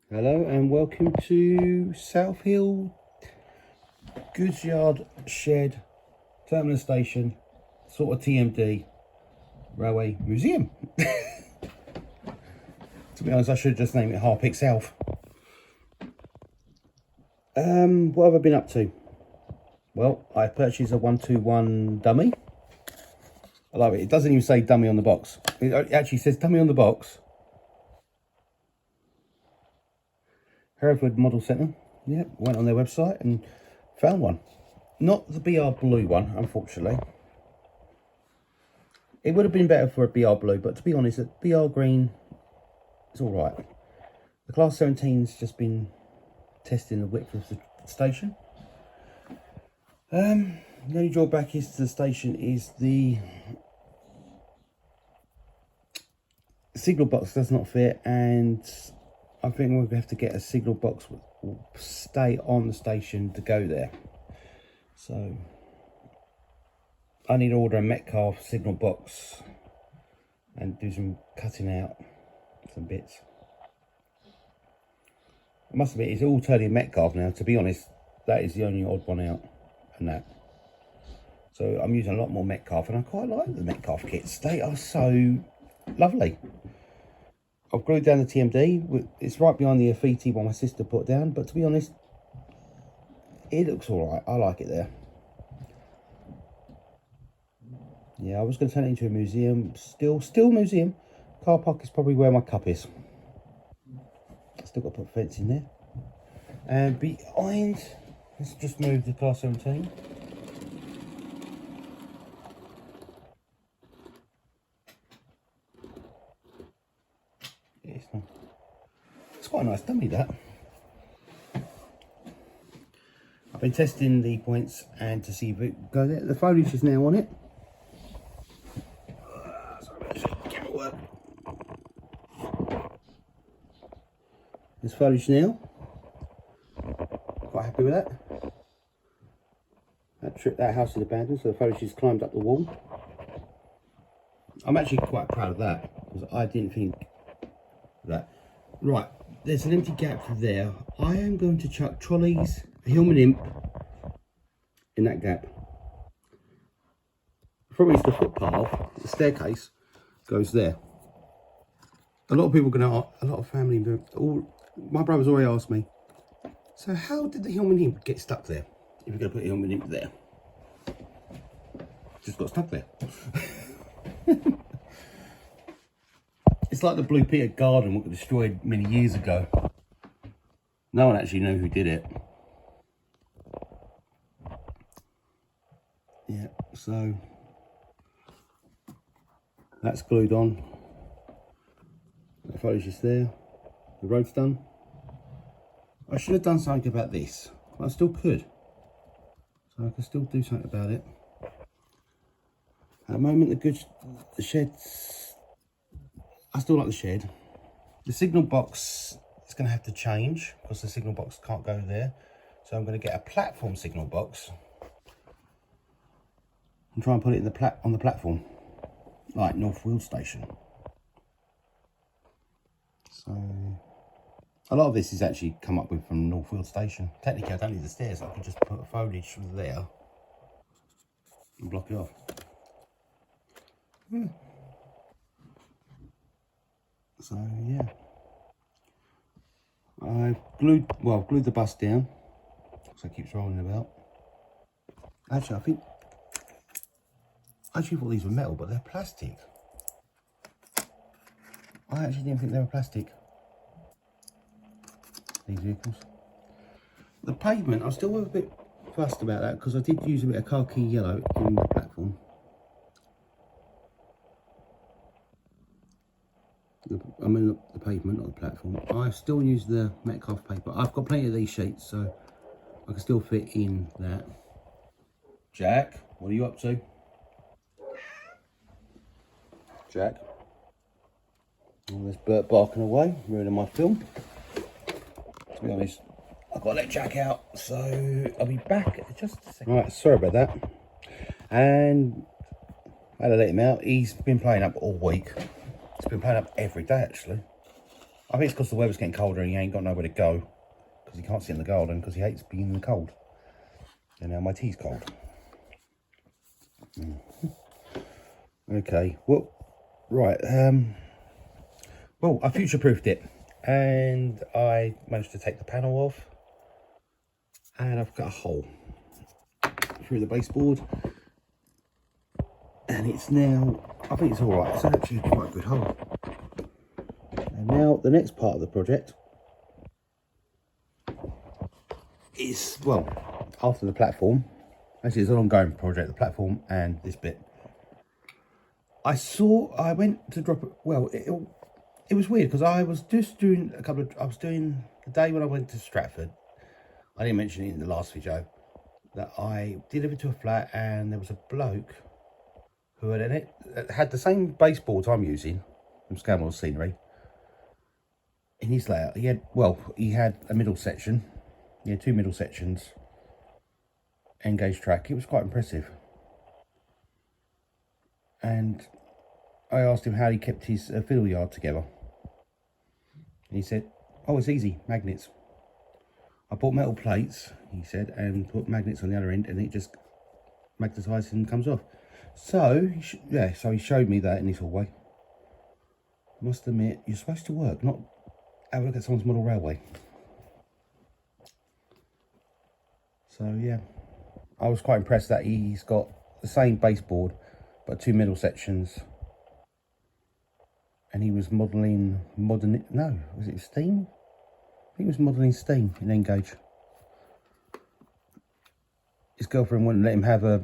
Hello and welcome to South Hill Goods Yard Shed Terminal Station, sort of TMD Railway Museum. To be honest, I should have just named it Harpic South. What have I been up to? Well, I purchased a 121 dummy. I love it. It doesn't even say dummy on the box. It actually says dummy on the box. Hereford Model Centre. Yeah, went on their website and found one. Not the BR Blue one, unfortunately. It would have been better for a BR Blue, but to be honest, a BR Green is all right. The Class 17's just been testing the width of the station. The only drawback is to the station is the signal box does not fit, and I think we're going to have to get a signal box that will stay on the station to go there. So I need to order a Metcalfe signal box and do some cutting out some bits. I must admit, it's all turning Metcalfe now. To be honest, that is the only odd one out, and that. So I'm using a lot more Metcalfe, and I quite like the Metcalfe kits. They are so lovely. I've glued down the TMD. It's right behind the Afiti one my sister put down, but to be honest, it looks all right. I like it there. Yeah, I was going to turn it into a museum. Still museum. Car park is probably where my cup is. Still got to put a fence in there. And behind, let's just move the Class 17. Yeah, it's quite a nice dummy, that. I've been testing the points and to see if it goes there. The foliage is now on it. Sorry about this camera work. There's foliage now. Quite happy with that. That house is abandoned, so the foliage has climbed up the wall. I'm actually quite proud of that, because I didn't think that. Right, there's an empty gap there. I am going to chuck trolleys, Hillman Imp in that gap. From it's the footpath, the staircase goes there. A lot of people are going to, a lot of family, my brother's already asked me, so how did the Hillman Imp get stuck there? If you're going to put Hillman Imp there. Just got stuck there. It's like the Blue Peter Garden that got destroyed many years ago. No one actually knew who did it. Yeah, so that's glued on. The foliage is there. The road's done. I should have done something about this. I still could. So I can still do something about it. At the moment, the shed's, I still like the shed. The signal box is going to have to change because the signal box can't go there. So I'm going to get a platform signal box and try and put it in on the platform, like North Wheel Station. So a lot of this is actually come up with from Northfield Station. Technically, I don't need the stairs. I can just put a foliage from there and block it off. So yeah, I've glued the bus down, so it keeps rolling about. Actually, I thought these were metal, but they're plastic. I actually didn't think they were plastic. These vehicles. The pavement, I'm still a bit fussed about that because I did use a bit of khaki yellow in the platform. I mean the pavement, not the platform. I still use the Metcalfe paper. I've got plenty of these sheets, so I can still fit in that. Jack, what are you up to? Jack. Oh, there's Bert barking away, ruining my film. To be honest, I've got to let Jack out, so I'll be back in just a second. Right, sorry about that. And I had to let him out. He's been playing up all week. He's been playing up every day, actually. I think it's because the weather's getting colder and he ain't got nowhere to go. Because he can't sit in the garden because he hates being in the cold. And now my tea's cold. Okay, well, right. Well, I future-proofed it. And I managed to take the panel off. And I've got a hole through the baseboard. And it's now, I think it's alright. It's actually quite a good hole. And now the next part of the project is, well, after the platform, actually it's an ongoing project, the platform and this bit. I went to drop it, well, it was weird because I was just doing I was doing the day when I went to Stratford. I didn't mention it in the last video, that I delivered to a flat and there was a bloke who had the same baseboards I'm using from Scanmore Scenery. In his layout, he had a middle section. He had two middle sections, N-gauge track. It was quite impressive. And I asked him how he kept his fiddle yard together. And he said, oh, it's easy, magnets. I bought metal plates, he said, and put magnets on the other end, and it just magnetizes and comes off. So, so he showed me that in his hallway. I must admit, you're supposed to work, not have a look at someone's model railway. So yeah, I was quite impressed that he's got the same baseboard, but two middle sections. And he was modelling was it steam? I think he was modelling steam in N-gauge. His girlfriend wouldn't let him have a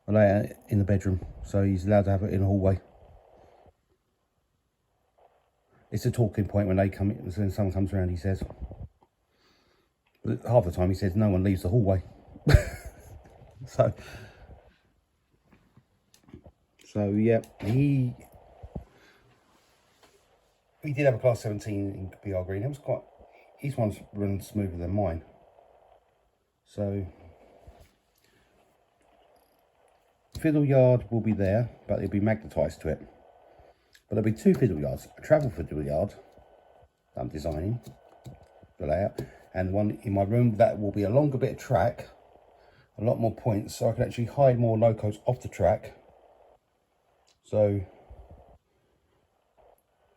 layout in the bedroom, so he's allowed to have it in the hallway. It's a talking point when they come in, when someone comes around, he says. But half the time he says no one leaves the hallway. So yeah, he did have a class 17 in BR Green. It was his one's run smoother than mine. So fiddle yard will be there, but it'll be magnetised to it. But there'll be two fiddle yards, a travel fiddle yard that I'm designing, the layout, and one in my room that will be a longer bit of track, a lot more points, so I can actually hide more locos off the track. So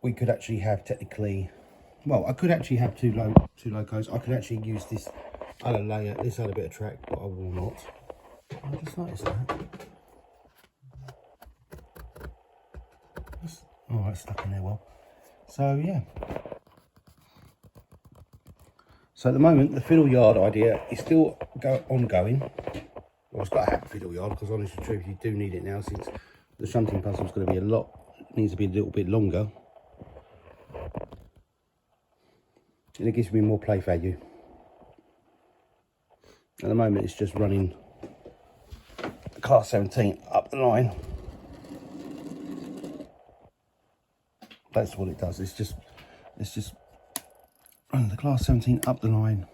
we could actually have I could actually have two locos. I could actually use this other layer, this other bit of track, but I will not. I just noticed that. Oh, it's stuck in there well. So yeah. So at the moment, the fiddle yard idea is still ongoing. Well, it's got to have a fiddle yard because, honest to truth, you do need it now since the shunting puzzle is going to be needs to be a little bit longer. And it gives me more play value. At the moment, it's just running the class 17 up the line. That's what it does. It's just running the class 17 up the line.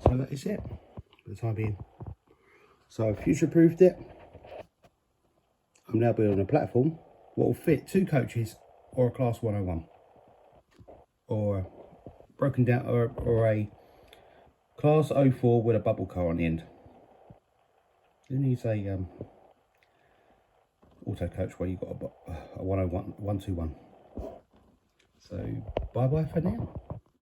So that is it for the time being. So I've future-proofed it. I'm now building a platform what will fit two coaches or a class 101 or broken down or a class 04 with a bubble car on the end. Who needs a auto coach where you've got a 101 121? So bye bye for now.